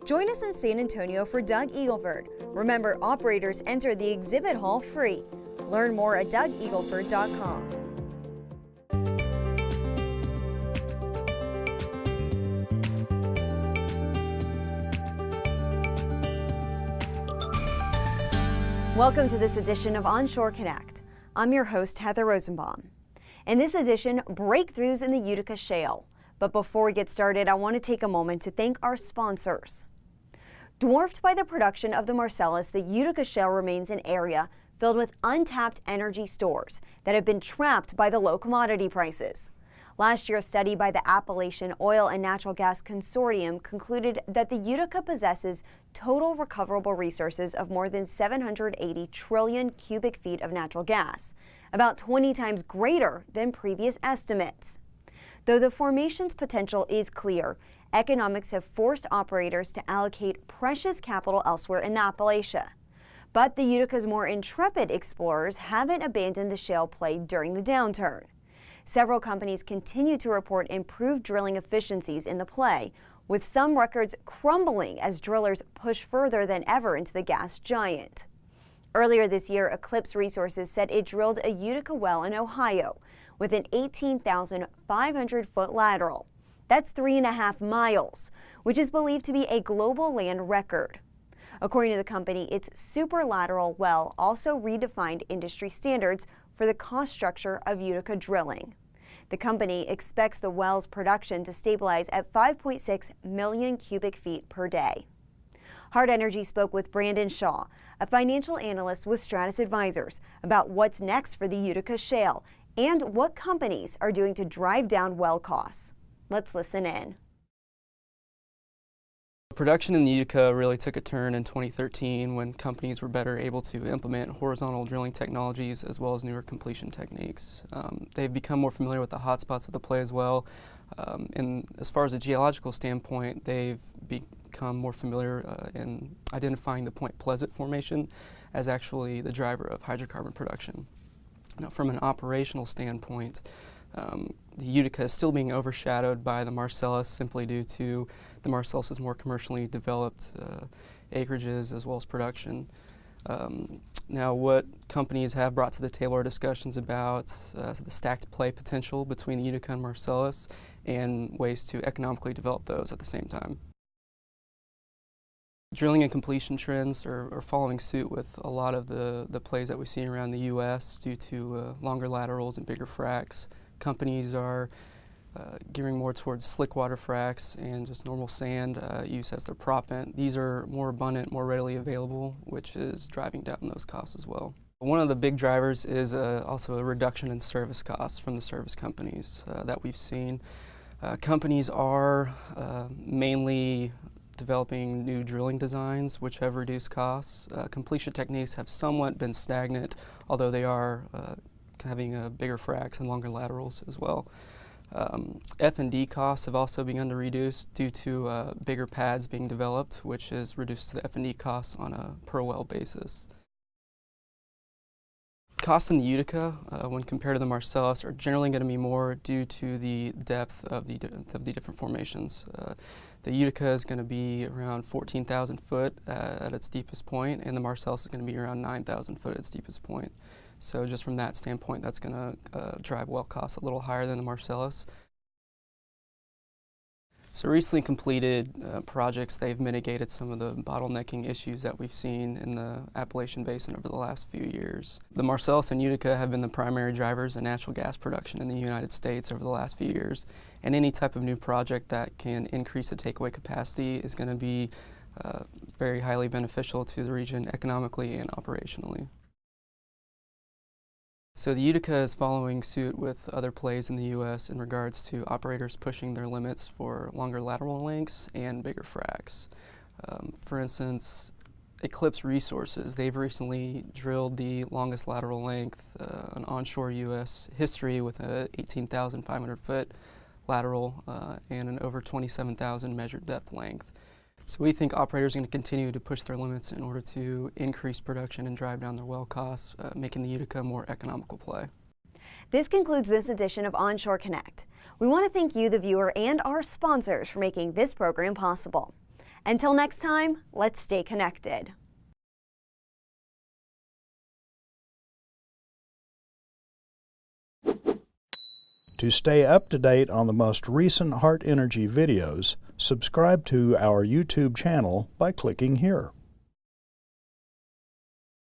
Join us in San Antonio for Doug Eagleford. Remember, operators enter the exhibit hall free. Learn more at dougeagleford.com. Welcome to this edition of Onshore Connect. I'm your host, Heather Rosenbaum. In this edition, breakthroughs in the Utica Shale. But before we get started, I want to take a moment to thank our sponsors. Dwarfed by the production of the Marcellus, the Utica Shale remains an area filled with untapped energy stores that have been trapped by the low commodity prices. Last year, a study by the Appalachian Oil and Natural Gas Consortium concluded that the Utica possesses total recoverable resources of more than 780 trillion cubic feet of natural gas, about 20 times greater than previous estimates. Though the formation's potential is clear, economics have forced operators to allocate precious capital elsewhere in the Appalachia. But the Utica's more intrepid explorers haven't abandoned the shale play during the downturn. Several companies continue to report improved drilling efficiencies in the play, with some records crumbling as drillers push further than ever into the gas giant. Earlier this year, Eclipse Resources said it drilled a Utica well in Ohio with an 18,500-foot lateral. That's 3.5 miles, which is believed to be a global land record. According to the company, its super lateral well also redefined industry standards for the cost structure of Utica drilling. The company expects the well's production to stabilize at 5.6 million cubic feet per day. Hard Energy spoke with Brandon Shaw, a financial analyst with Stratus Advisors, about what's next for the Utica Shale and what companies are doing to drive down well costs. Let's listen in. Production in the Utica really took a turn in 2013 when companies were better able to implement horizontal drilling technologies as well as newer completion techniques. They've become more familiar with the hotspots of the play as well. And as far as a geological standpoint, they've become more familiar in identifying the Point Pleasant formation as actually the driver of hydrocarbon production. Now, from an operational standpoint, the Utica is still being overshadowed by the Marcellus simply due to the Marcellus's more commercially developed acreages as well as production. Now, what companies have brought to the table are discussions about the stacked play potential between the Utica and Marcellus and ways to economically develop those at the same time. Drilling and completion trends are following suit with a lot of the plays that we see around the U.S. due to longer laterals and bigger fracs. Companies are gearing more towards slick water fracs and just normal sand use as their proppant. These are more abundant, more readily available, which is driving down those costs as well. One of the big drivers is also a reduction in service costs from the service companies that we've seen. Companies are mainly developing new drilling designs which have reduced costs. Completion techniques have somewhat been stagnant, although they are having bigger fracs and longer laterals as well. F&D costs have also begun to reduce due to bigger pads being developed, which has reduced the F&D costs on a per well basis. Costs in the Utica, when compared to the Marcellus, are generally going to be more due to the depth of the different formations. The Utica is going to be around 14,000 foot at its deepest point, and the Marcellus is going to be around 9,000 foot at its deepest point. So just from that standpoint, that's going to drive well costs a little higher than the Marcellus. So recently completed projects, they've mitigated some of the bottlenecking issues that we've seen in the Appalachian Basin over the last few years. The Marcellus and Utica have been the primary drivers in natural gas production in the United States over the last few years, and any type of new project that can increase the takeaway capacity is going to be very highly beneficial to the region economically and operationally. So the Utica is following suit with other plays in the U.S. in regards to operators pushing their limits for longer lateral lengths and bigger fracs. For instance, Eclipse Resources, they've recently drilled the longest lateral length in onshore U.S. history with a 18,500 foot lateral and an over 27,000 measured depth length. So we think operators are going to continue to push their limits in order to increase production and drive down their well costs, making the Utica a more economical play. This concludes this edition of Onshore Connect. We want to thank you, the viewer, and our sponsors for making this program possible. Until next time, let's stay connected. To stay up to date on the most recent Hart Energy videos, subscribe to our YouTube channel by clicking here.